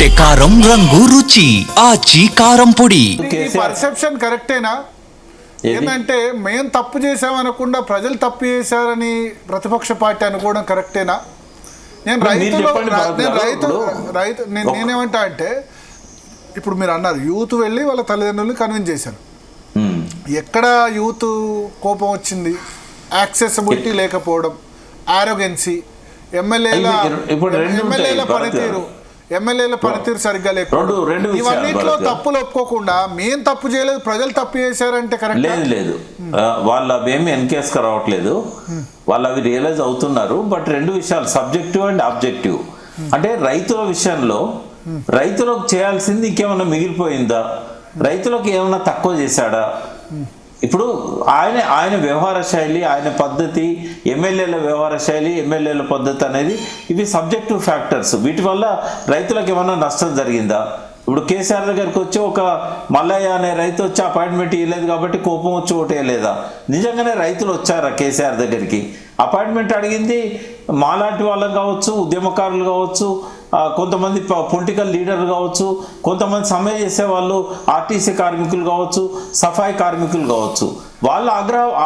కొట్టే కారం రంగు రుచి ఆచి కారం పొడి. పర్సెప్షన్ కరెక్టేనా? ఏంటంటే మేము తప్పు చేసామనకుండా ప్రజలు తప్పు చేశారని ప్రతిపక్ష పార్టీ అనుకోవడం కరెక్టేనా? నేనేమంటా అంటే ఇప్పుడు మీరు అన్నారు యూత్ వెళ్ళి వాళ్ళ తల్లిదండ్రులను కన్విన్స్ చేశారు. ఎక్కడ యూత్ కోపం వచ్చింది? యాక్సెసిబిలిటీ లేకపోవడం, ఆరోగెన్సీ, ఎమ్మెల్యేల పనితీరు సరిగ్గా లేకపోవడం, ఇవన్నిట్లో తప్పులు ఒప్పుకోకుండా మేము తప్పు చేయలేదు ప్రజలు తప్పు చేశారంటే కరెక్ట్ లేదు. వాళ్ళు అవేమి ఎన్కేస్కి రావట్లేదు, వాళ్ళు అవి రియలైజ్ అవుతున్నారు. బట్ రెండు విషయాలు, సబ్జెక్టివ్ అండ్ ఆబ్జెక్టివ్. అంటే రైతుల విషయంలో రైతులకు చేయాల్సింది ఇంకేమన్నా మిగిలిపోయిందా, రైతులకు ఏమన్నా తక్కువ చేశాడా? ఇప్పుడు ఆయన వ్యవహార శైలి, ఆయన పద్ధతి, ఎమ్మెల్యేల వ్యవహార శైలి, ఎమ్మెల్యేల పద్ధతి అనేది ఇవి సబ్జెక్టివ్ ఫ్యాక్టర్స్. వీటి వల్ల రైతులకు ఏమన్నా నష్టం జరిగిందా? ఇప్పుడు కేసీఆర్ దగ్గరికి వచ్చి ఒక మల్లయ్య అనే రైతు వచ్చి అపాయింట్మెంట్ ఇవ్వలేదు కాబట్టి కోపం వచ్చి ఓటేయలేదా? నిజంగానే రైతులు వచ్చారా కేసీఆర్ దగ్గరికి? అపాయింట్మెంట్ అడిగింది మాలాంటి వాళ్ళం కావచ్చు, ఉద్యమకారులు కావచ్చు, కొంతమంది పొలిటికల్ లీడర్లు కావచ్చు, కొంతమంది సమ్మె చేసే వాళ్ళు ఆర్టీసీ కార్మికులు కావచ్చు, సఫాయి కార్మికులు కావచ్చు. వాళ్ళ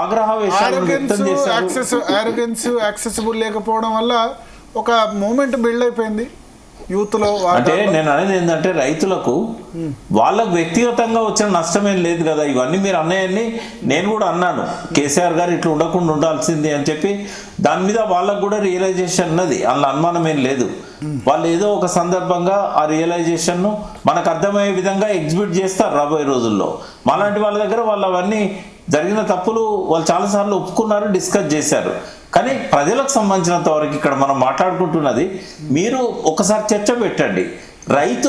ఆగ్రహావేశాలను వ్యక్తం చేశారు. యాక్సెసిబుల్ లేకపోవడం వల్ల ఒక మూమెంట్ బిల్డ్ అయిపోయింది యూత్లో. అంటే నేను అనేది ఏంటంటే రైతులకు వాళ్ళకు వ్యక్తిగతంగా వచ్చిన నష్టమేం లేదు కదా. ఇవన్నీ మీరు అన్నాయని నేను కూడా అన్నాను, కేసీఆర్ గారు ఇట్లా ఉండకుండా ఉండాల్సింది అని చెప్పి. దాని మీద వాళ్ళకు కూడా రియలైజేషన్ ఉన్నది, అందులో అనుమానం ఏం లేదు. వాళ్ళు ఏదో ఒక సందర్భంగా ఆ రియలైజేషన్ను మనకు అర్థమయ్యే విధంగా ఎగ్జిబిట్ చేస్తారు రాబోయే రోజుల్లో. మాలాంటి వాళ్ళ దగ్గర వాళ్ళు అవన్నీ జరిగిన తప్పులు వాళ్ళు చాలాసార్లు ఒప్పుకున్నారు, డిస్కస్ చేశారు. కానీ ప్రజలకు సంబంధించినంత వరకు ఇక్కడ మనం మాట్లాడుకుంటున్నది, మీరు ఒకసారి చర్చ పెట్టండి, రైతు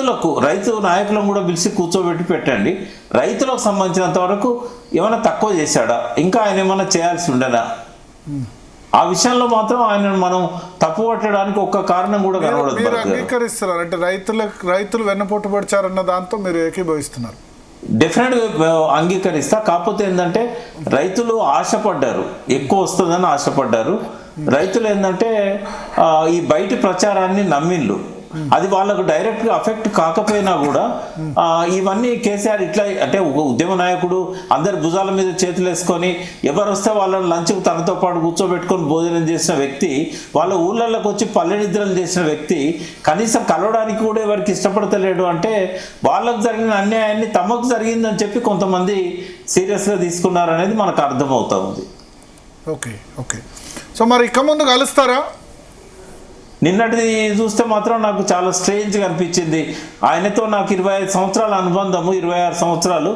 నాయకులను కూడా పిలిచి కూర్చోబెట్టి పెట్టండి. రైతులకు సంబంధించినంత వరకు ఏమైనా తక్కువ చేశాడా, ఇంకా ఆయన ఏమైనా చేయాల్సి ఉండనా? ఆ విషయంలో మాత్రం ఆయన మనం తప్పు పట్టడానికి ఒక్క కారణం కూడా కనబడదు. అంగీకరిస్తున్నారు అంటే రైతులు వెన్నపోటు పడిచారన్న దాంతో మీరు ఏకీభవిస్తున్నారు? డెఫినెట్గా అంగీకరిస్తా. కాకపోతే ఏంటంటే రైతులు ఆశపడ్డారు, ఎక్కువ వస్తుందని ఆశపడ్డారు. రైతులు ఏంటంటే ఈ బయటి ప్రచారాన్ని నమ్మిళ్ళు. అది వాళ్ళకు డైరెక్ట్గా అఫెక్ట్ కాకపోయినా కూడా ఇవన్నీ కేసీఆర్ ఇట్లా అంటే ఒక ఉద్యమ నాయకుడు అందరి భుజాల మీద చేతులు వేసుకొని ఎవరు వస్తే వాళ్ళని లంచ్కు తనతో పాటు కూర్చోబెట్టుకొని భోజనం చేసిన వ్యక్తి, వాళ్ళ ఊళ్ళలోకి వచ్చి పల్లె నిద్రలు చేసిన వ్యక్తి కనీసం కలవడానికి కూడా ఎవరికి ఇష్టపడతలేడు అంటే వాళ్ళకు జరిగిన అన్యాయాన్ని తమకు జరిగిందని చెప్పి కొంతమంది సీరియస్గా తీసుకున్నారనేది మనకు అర్థమవుతా ఉంది. Okay okay. సో మరి ఇక ముందు కలుస్తారా? నిన్నటిది చూస్తే మాత్రం నాకు చాలా స్ట్రేంజ్గా అనిపించింది. ఆయనతో నాకు 25 సంవత్సరాల అనుబంధము, 26 సంవత్సరాలు.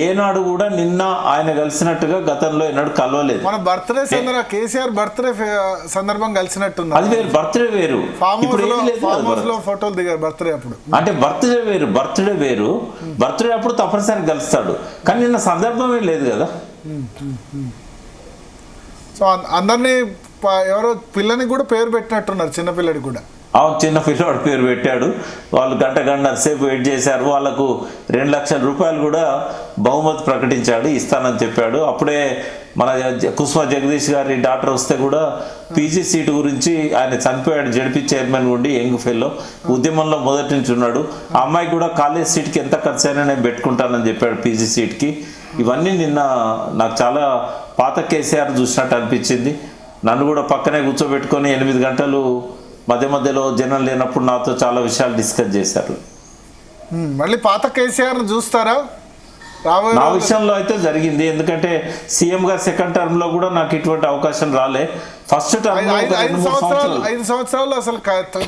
ఏనాడు కూడా నిన్న ఆయన కలిసినట్టుగా గతంలో ఏనాడు కలవలేదు. మన బర్త్డే కేసీఆర్ బర్త్డే సందర్భం కలిసినట్టుంది. అది వేరు, బర్త్డే వేరు. ఫోటోలు దిగారు బర్త్డే అప్పుడు. అంటే బర్త్డే వేరు. బర్త్డే అప్పుడు తప్పనిసరిగా కలుస్తాడు, కానీ నిన్న సందర్భమే లేదు కదా. సో అందరినీ ఎవరో పిల్లని కూడా పేరు పెట్టినట్టున్నారు, చిన్నపిల్లడికి కూడా. చిన్న పిల్లవాడు పేరు పెట్టాడు. వాళ్ళు గంట సేపు వెయిట్ చేశారు. వాళ్ళకు 2 లక్షల రూపాయలు కూడా బహుమతి ప్రకటించాడు, ఇస్తానని చెప్పాడు. అప్పుడే మన కుసుమ జగదీష్ గారి డాక్టర్ వస్తే కూడా పీజీ సీటు గురించి ఆయన చనిపోయాడు, జడ్పీ చైర్మన్ ఉండి, యంగ్ ఫెల్లో, ఉద్యమంలో మొదటి నుంచి ఉన్నాడు. ఆ అమ్మాయి కూడా కాలేజ్ సీట్కి ఎంత ఖర్చు అయినా నేను పెట్టుకుంటానని చెప్పాడు పీజీ సీట్కి. ఇవన్నీ నిన్న నాకు చాలా పాత కేసీఆర్ చూసినట్టు అనిపించింది. నన్ను కూడా పక్కనే కూర్చోబెట్టుకొని 8 గంటలు మధ్యలో జనం లేనప్పుడు నాతో చాలా విషయాలు డిస్కస్ చేశారు. మళ్ళీ పాత కేసీఆర్ చూస్తారా? నా విషయంలో అయితే జరిగింది, ఎందుకంటే సీఎం గారు సెకండ్ టర్మ్ లో కూడా నాకు ఇటువంటి అవకాశం రాలే. ఫస్ట్ టర్మ్ 5 సంవత్సరాలు అసలు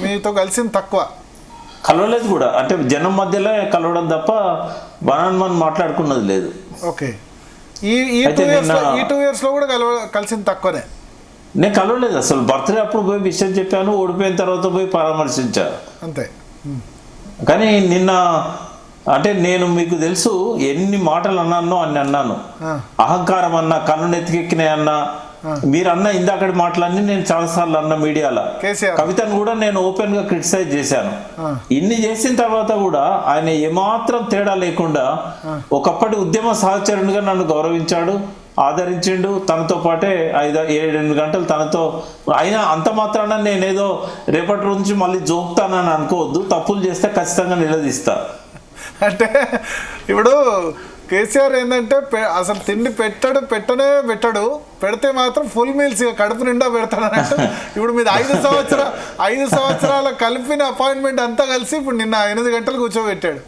మీతో కలిసింది తక్కువ, కలవలేదు కూడా. అంటే జనం మధ్యలో కలవడం తప్ప 1-on-1 మాట్లాడుకున్నది లేదు. ఓకే. ఈ 2 years లో కూడా కలిసింది తక్కువనే. నేను కలవలేదు అసలు. బర్త్డే అప్పుడు పోయి విషయం చెప్పాను, ఓడిపోయిన తర్వాత పోయి పరామర్శించా అంతే. కానీ నిన్న అంటే నేను మీకు తెలుసు ఎన్ని మాటలు అన్నానో అన్ని అన్నాను. అహంకారం అన్నా, కన్ను నెత్తికెక్కినాయి అన్నా, మీరు అన్న ఇందాకటి మాటలన్నీ నేను చాలాసార్లు అన్న మీడియాలో. కవితను కూడా నేను ఓపెన్ గా క్రిటిసైజ్ చేశాను. ఇన్ని చేసిన తర్వాత కూడా ఆయన ఏమాత్రం తేడా లేకుండా ఒకప్పటి ఉద్యమ సహచరునిగా నన్ను గౌరవించాడు. ఆదరించిండు, తనతో పాటే 5-7 గంటలు తనతో. అయినా అంత మాత్రాన నేనేదో రేపటి నుంచి మళ్ళీ జోక్తానని అనుకోవద్దు, తప్పులు చేస్తే ఖచ్చితంగా నిలదీస్తా. అంటే ఇప్పుడు కేసీఆర్ ఏంటంటే అసలు తిండి పెట్టడు, పెడితే మాత్రం ఫుల్ మీల్స్ కడుపు నిండా పెడతాడు అన్నట్టు. ఇప్పుడు మీద 5 సంవత్సరాల కలిపిన అపాయింట్మెంట్ అంతా కలిసి ఇప్పుడు నిన్న 8 గంటలు కూర్చోబెట్టాడు.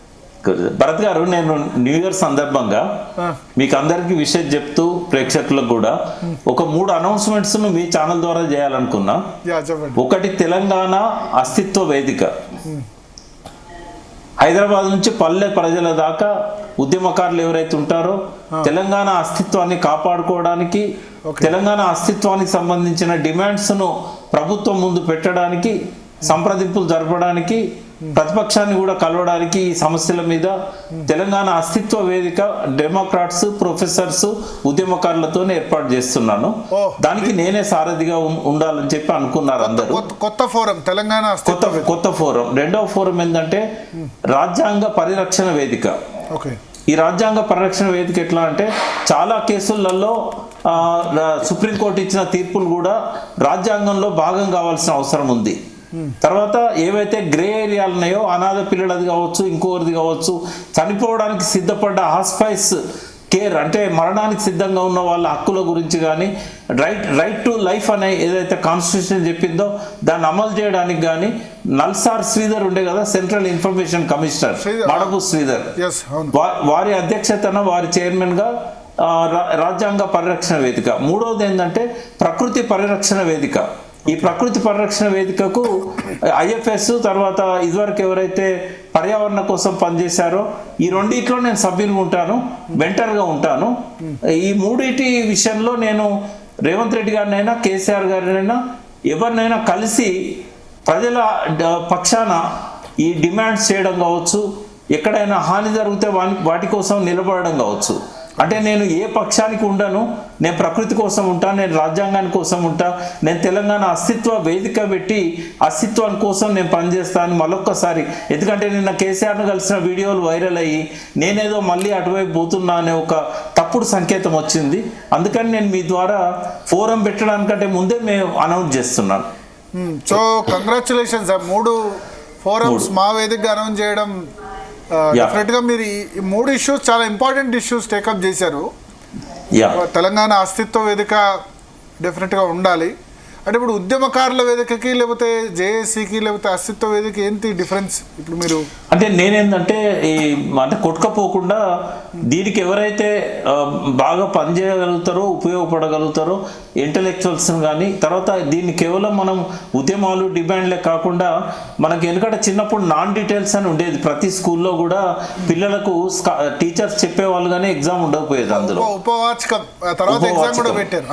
భరత్ గారు, నేను న్యూ ఇయర్ సందర్భంగా మీకు అందరికి విషయం చెప్తూ ప్రేక్షకులకు కూడా ఒక 3 అనౌన్స్మెంట్స్ మీ ఛానల్ ద్వారా చేయాలనుకున్నా. ఒకటి, తెలంగాణ అస్తిత్వ వేదిక హైదరాబాద్ నుంచి పల్లె ప్రజల దాకా ఉద్యమకారులు ఎవరైతే ఉంటారో తెలంగాణ అస్తిత్వాన్ని కాపాడుకోవడానికి, తెలంగాణ అస్తిత్వానికి సంబంధించిన డిమాండ్స్ను ప్రభుత్వం ముందు పెట్టడానికి, సంప్రదింపులు జరపడానికి, ప్రతిపక్షాన్ని కూడా కలవడానికి ఈ సమస్యల మీద తెలంగాణ అస్తిత్వ వేదిక డెమోక్రాట్స్, ప్రొఫెసర్స్, ఉద్యమకారులతో ఏర్పాటు చేస్తున్నాను. దానికి నేనే సారథిగా ఉండాలని చెప్పి అనుకున్నారు అందరూ. కొత్త ఫోరం తెలంగాణ కొత్త ఫోరం. రెండవ ఫోరం ఏంటంటే రాజ్యాంగ పరిరక్షణ వేదిక. ఈ రాజ్యాంగ పరిరక్షణ వేదిక ఎట్లా అంటే చాలా కేసులలో సుప్రీంకోర్టు ఇచ్చిన తీర్పులు కూడా రాజ్యాంగంలో భాగం కావాల్సిన అవసరం ఉంది. తర్వాత ఏవైతే గ్రే ఏరియాలు ఉన్నాయో, అనాథ పిల్లలది కావచ్చు, ఇంకోరిది కావచ్చు, చనిపోవడానికి సిద్ధపడ్డ హాస్పైస్ కేర్ అంటే మరణానికి సిద్ధంగా ఉన్న వాళ్ళ హక్కుల గురించి కానీ, రైట్ టు లైఫ్ అనే ఏదైతే కాన్స్టిట్యూషన్ చెప్పిందో దాన్ని అమలు చేయడానికి కానీ, నల్సార్ శ్రీధర్ ఉండే కదా central information commissioner, Madapu Sridhar, వారి అధ్యక్షతన వారి చైర్మన్గా రాజ్యాంగ పరిరక్షణ వేదిక. మూడవది ఏంటంటే ప్రకృతి పరిరక్షణ వేదిక. ఈ ప్రకృతి పరిరక్షణ వేదికకు IFS తర్వాత ఇదివరకు ఎవరైతే పర్యావరణ కోసం పనిచేశారో ఈ రెండిట్లో నేను సభ్యులుగా ఉంటాను, మెంటర్గా ఉంటాను. ఈ మూడింటి విషయంలో నేను రేవంత్ రెడ్డి గారినైనా కేసీఆర్ గారినైనా ఎవరినైనా కలిసి ప్రజల పక్షాన ఈ డిమాండ్స్ చేయడం కావచ్చు, ఎక్కడైనా హాని జరిగితే వాటి కోసం నిలబడడం కావచ్చు. అంటే నేను ఏ పక్షానికి ఉండను, నేను ప్రకృతి కోసం ఉంటా, నేను రాజ్యాంగాని కోసం ఉంటా, నేను తెలంగాణ అస్తిత్వ వేదిక పెట్టి అస్తిత్వం కోసం నేను పనిచేస్తాను మళ్ళొక్కసారి. ఎందుకంటే నిన్న కేసీఆర్ను కలిసిన వీడియోలు వైరల్ అయ్యి నేనేదో మళ్ళీ అటువైపు పోతున్నా అనే ఒక తప్పుడు సంకేతం వచ్చింది. అందుకని నేను మీ ద్వారా ఫోరం పెట్టడానికంటే ముందే మేము అనౌన్స్ చేస్తున్నాను. So congratulations. 3 ఫోరమ్స్ మా వేదికగా అనౌన్స్ చేయడం డెఫినెట్గా మీరు ఈ 3 ఇష్యూస్ చాలా ఇంపార్టెంట్ ఇష్యూస్ టేకప్ చేశారు. తెలంగాణ అస్తిత్వ వేదిక డెఫినెట్గా ఉండాలి. అంటే ఇప్పుడు ఉద్యమకారుల వేదికకి లేకపోతే జేఏసీకి లేకపోతే అస్తిత్వ వేదిక ఏంటి డిఫరెన్స్? ఇప్పుడు మీరు అంటే నేనేంటంటే అంటే కొట్టుకపోకుండా దీనికి ఎవరైతే బాగా పనిచేయగలుగుతారో, ఉపయోగపడగలుగుతారో ఇంటలెక్చువల్స్ కానీ, తర్వాత దీన్ని కేవలం మనం ఉద్యమాలు డిమాండ్లే కాకుండా మనకి ఎందుకంటే చిన్నప్పుడు నాన్ డీటెయిల్స్ అని ఉండేది. ప్రతి స్కూల్లో కూడా పిల్లలకు టీచర్స్ చెప్పేవాళ్ళు కానీ ఎగ్జామ్ ఉండకపోయేది. అందులో ఉపవాచకం తర్వాత ఎగ్జామ్ కూడా పెట్టారు.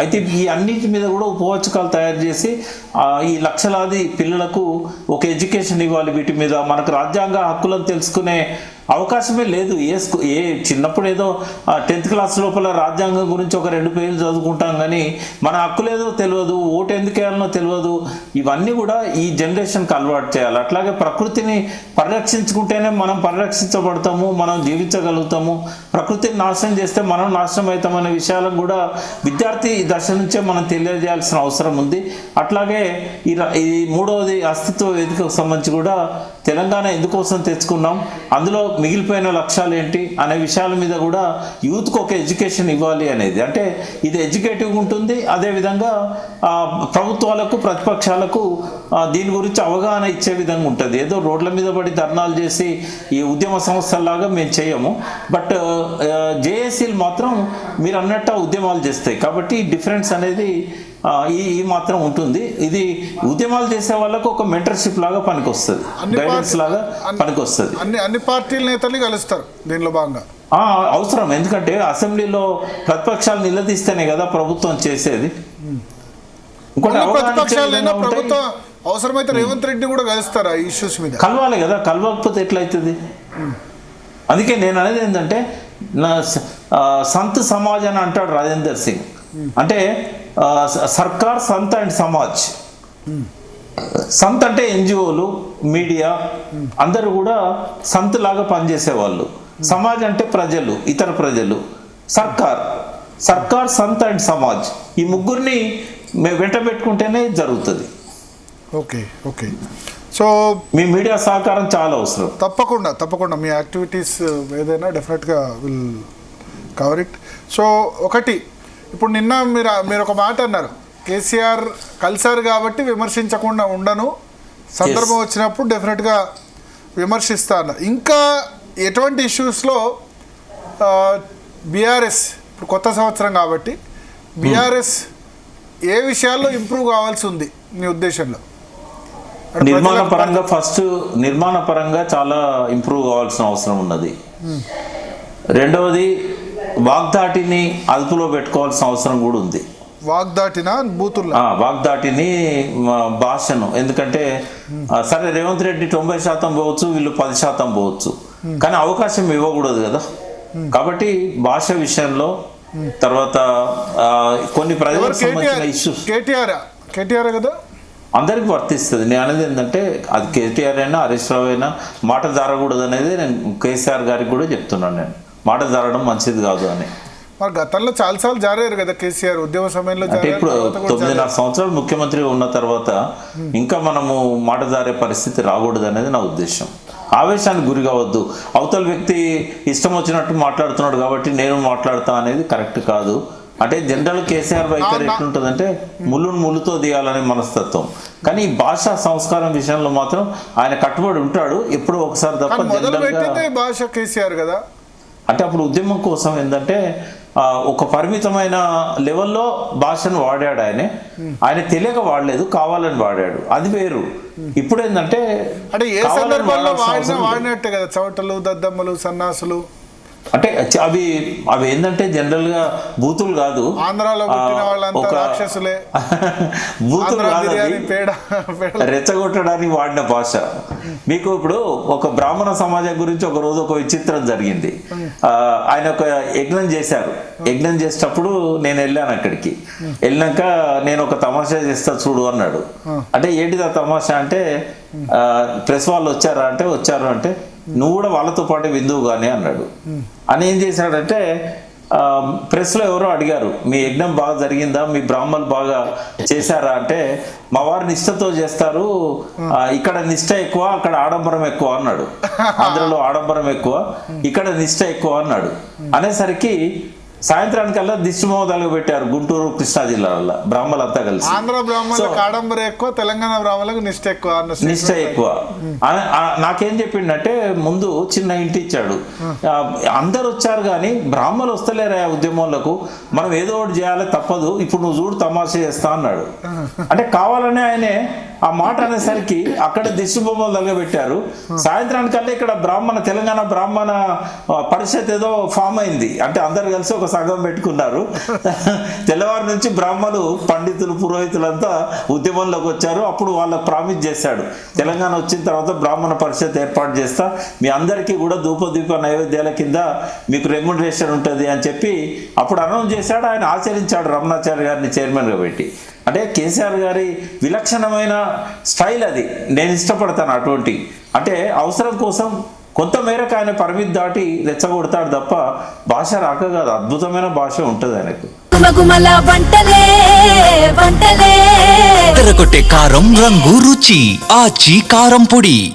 అయితే ఈ అన్నిటి మీద కూడా ఉపవాచకాలు తయారు చేసి ఈ లక్షలాది పిల్లలకు ఒక ఎడ్యుకేషన్ ఇవ్వాలి. వీటి మీద మనకు రాజ్యాంగ హక్కులను తెలుసుకునే అవకాశమే లేదు. ఏ చిన్నప్పుడు ఏదో 10th క్లాస్ లోపల రాజ్యాంగం గురించి ఒక 2 పేజీలు చదువుకుంటాం కానీ మన హక్కులేదో తెలియదు, ఓటు ఎందుకు వేయాలనో తెలియదు. ఇవన్నీ కూడా ఈ జనరేషన్కి అలవాటు చేయాలి. అట్లాగే ప్రకృతిని పరిరక్షించుకుంటేనే మనం పరిరక్షించబడతాము, మనం జీవించగలుగుతాము. ప్రకృతిని నాశనం చేస్తే మనం నాశనం అవుతామనే విషయాలను కూడా విద్యార్థి దశ నుంచే మనం తెలియజేయాల్సిన అవసరం ఉంది. అట్లాగే ఈ 3వది అస్తిత్వ వేదికకు సంబంధించి కూడా తెలంగాణ ఎందుకోసం తెచ్చుకున్నాం, అందులో మిగిలిపోయిన లక్ష్యాలు ఏంటి అనే విషయాల మీద కూడా యూత్కి ఒక ఎడ్యుకేషన్ ఇవ్వాలి అనేది. అంటే ఇది ఎడ్యుకేటివ్గా ఉంటుంది. అదేవిధంగా ప్రభుత్వాలకు, ప్రతిపక్షాలకు దీని గురించి అవగాహన ఇచ్చే విధంగా ఉంటుంది. ఏదో రోడ్ల మీద పడి ధర్నాలు చేసి ఈ ఉద్యమ సంస్థల్లాగా మేము చేయము. బట్ జేఏసీలు మాత్రం మీరు అన్నట్టు ఉద్యమాలు చేస్తాయి. కాబట్టి డిఫరెన్స్ అనేది ఈ మాత్రం ఉంటుంది. ఇది ఉద్యమాలు చేసే వాళ్ళకు ఒక మెంటర్షిప్ లాగా పనికొస్తుంది, గైడెన్స్ లాగా పనికొస్తుంది. అన్ని పార్టీల నేతల్ని కలుస్తారు దీనిలో భాగంగా. అవసరం. ఎందుకంటే అసెంబ్లీలో ప్రతిపక్షాలు నిలదీస్తేనే కదా ప్రభుత్వం చేసేది. ఇంకోటి ప్రభుత్వం అవసరమైతే రేవంత్ రెడ్డి కూడా కలుస్తారా ఈ ఇష్యూస్ మీద? కలవాలి కదా, కలవకపోతే ఎట్లయితుంది? అందుకే నేను అనేది ఏంటంటే సంత్ సమాజ్ అని అంటాడు రాజేందర్ సింగ్. అంటే సర్కార్, సంత్ అండ్ సమాజ్. సంత్ అంటే NGOలు, మీడియా అందరూ కూడా సంత్ లాగా పనిచేసేవాళ్ళు. సమాజ్ అంటే ప్రజలు, ఇతర ప్రజలు. సర్కార్ సర్కార్, సంత్ అండ్ సమాజ్, ఈ ముగ్గురిని వెంట పెట్టుకుంటేనే జరుగుతుంది. Okay okay. సో మీ మీడియా సహకారం చాలా అవసరం. తప్పకుండా మీ యాక్టివిటీస్ ఏదైనా డెఫినెట్గా విల్ కవర్ ఇట్. సో ఒకటి, ఇప్పుడు నిన్న మీరు ఒక మాట అన్నారు, కేసీఆర్ కలిసారు కాబట్టి విమర్శించకుండా ఉండను, సందర్భం వచ్చినప్పుడు డెఫినెట్గా విమర్శిస్తా అన్నారు. ఇంకా ఎటువంటి ఇష్యూస్లో బీఆర్ఎస్, ఇప్పుడు కొత్త సంవత్సరం కాబట్టి బీఆర్ఎస్ ఏ విషయాల్లో ఇంప్రూవ్ కావాల్సి ఉంది మీ ఉద్దేశంలో? నిర్మాణ పరంగా చాలా ఇంప్రూవ్ కావాల్సిన అవసరం ఉన్నది. రెండవది, వాగ్దాటిని అదుపులో పెట్టుకోవాల్సిన అవసరం కూడా ఉంది. వాగ్దాటిని భాషను, ఎందుకంటే సరే రేవంత్ రెడ్డి 90% పోవచ్చు, వీళ్ళు 10% పోవచ్చు, కానీ అవకాశం ఇవ్వకూడదు కదా. కాబట్టి భాష విషయంలో, తర్వాత కొన్ని ప్రజలకు సంబంధించిన ఇష్యూస్ కేటీఆర్ కదా అందరికి వర్తిస్తుంది. నేను అనేది ఏంటంటే అది కేటీఆర్ అయినా హరీష్ రావు అయినా మాట జారకూడదు అనేది నేను కేసీఆర్ గారికి కూడా చెప్తున్నాను. నేను మాట జారడం మంచిది కాదు అని. మరి గతంలో చాలాసార్లు జారారు కదా కేసీఆర్ ఉద్యమ సమయంలో. అంటే ఇప్పుడు 9.5 సంవత్సరాలు ముఖ్యమంత్రి ఉన్న తర్వాత ఇంకా మనము మాట జారే పరిస్థితి రాకూడదు అనేది నా ఉద్దేశం. ఆవేశానికి గురి కావద్దు. అవతల వ్యక్తి ఇష్టం వచ్చినట్టు మాట్లాడుతున్నాడు కాబట్టి నేను మాట్లాడతా అనేది కరెక్ట్ కాదు. అంటే జనరల్ కేసీఆర్ వైఖరి ఎట్లుంటుందంటే ముళ్ళుతో తీయాలనే మనస్తత్వం. కానీ ఈ భాషా సంస్కారం విషయంలో మాత్రం ఆయన కట్టుబడి ఉంటాడు ఎప్పుడో ఒకసారి తప్ప. భాష కేసీఆర్ కదా, అంటే అప్పుడు ఉద్యమం కోసం ఏంటంటే ఒక పరిమితమైన లెవెల్లో భాషను వాడాడు. ఆయన తెలియక వాడలేదు, కావాలని వాడాడు, అది వేరు. ఇప్పుడు ఏంటంటే ఏ సందర్భంలో వాడినట్టే కదా, చవటలు, దద్దమ్మలు, సన్నాసులు, అంటే అవి ఏంటంటే జనరల్ గా బూతులు కాదు, బూతులు కాదు, రెచ్చగొట్టడానికి వాడిన భాష. మీకు ఇప్పుడు ఒక బ్రాహ్మణ సమాజం గురించి ఒక రోజు ఒక విచిత్రం జరిగింది. ఆయన ఒక యజ్ఞం చేశారు. యజ్ఞం చేసేటప్పుడు నేను వెళ్ళాను అక్కడికి. వెళ్ళినాక నేను ఒక తమాషా చేస్తా చూడు అన్నాడు. అంటే ఏంటిది ఆ తమాషా అంటే, ప్రెస్ వాళ్ళు వచ్చారా అంటే వచ్చారు, అంటే నువ్వు కూడా వాళ్ళతో పాటు విందువు కానీ అన్నాడు. అని ఏం చేశాడంటే, ప్రెస్లో ఎవరో అడిగారు మీ యజ్ఞం బాగా జరిగిందా, మీ బ్రాహ్మణులు బాగా చేశారా అంటే, మా వారు నిష్ఠతో చేస్తారు, ఇక్కడ నిష్ఠ ఎక్కువ అక్కడ ఆడంబరం ఎక్కువ అన్నాడు. ఆంధ్రలో ఆడంబరం ఎక్కువ, ఇక్కడ నిష్ఠ ఎక్కువ అన్నాడు. అనేసరికి సాయంత్రానికల్లా దిష్టి మోదాలుగా పెట్టారు గుంటూరు, కృష్ణా జిల్లాల బ్రాహ్మణులంతా కలిసి. ఆంధ్ర బ్రాహ్మణులకు ఆడంబరం ఎక్కువ, తెలంగాణ బ్రాహ్మణులకు నిష్ఠ ఎక్కువ. నాకేం చెప్పిండంటే, ముందు చిన్న ఇంటి ఇచ్చాడు, అందరు వచ్చారు కానీ బ్రాహ్మణులు వస్తలేరా ఉద్యమంలకు, మనం ఏదో ఒకటి చేయాలి తప్పదు, ఇప్పుడు నువ్వు చూడు తమాషా చేస్తా అన్నాడు. అంటే కావాలనే ఆయనే ఆ మాట అనేసరికి అక్కడ దిష్టి బొమ్మలు తగలబెట్టారు. సాయంత్రానికల్లా ఇక్కడ తెలంగాణ బ్రాహ్మణ పరిషత్ ఏదో ఫామ్ అయింది. అంటే అందరు కలిసి ఒక సంఘం పెట్టుకున్నారు. తెల్లవారు నుంచి బ్రాహ్మణులు, పండితులు, పురోహితులంతా ఉద్యమంలోకి వచ్చారు. అప్పుడు వాళ్ళకు ప్రామిస్ చేశాడు, తెలంగాణ వచ్చిన తర్వాత బ్రాహ్మణ పరిషత్ ఏర్పాటు చేస్తా, మీ అందరికీ కూడా ధూపదీప నైవేద్యాల కింద మీకు రెమ్యునరేషన్ ఉంటుంది అని చెప్పి అప్పుడు అనౌన్స్ చేశాడు. ఆయన ఆచరించాడు, రమణాచార్య గారిని చైర్మన్గా పెట్టి. అంటే కేసీఆర్ గారి విలక్షణమైన స్టైల్ అది, నేను ఇష్టపడతాను అటువంటి. అంటే అవసరం కోసం కొంత మేరకు ఆయన పరిమితి దాటి రెచ్చగొడతాడు తప్ప భాష రాక కాదు, అద్భుతమైన భాష ఉంటుంది ఆయనకు. తెరకొట్టే కారం, రంగు, రుచి, ఆచి కారం పొడి.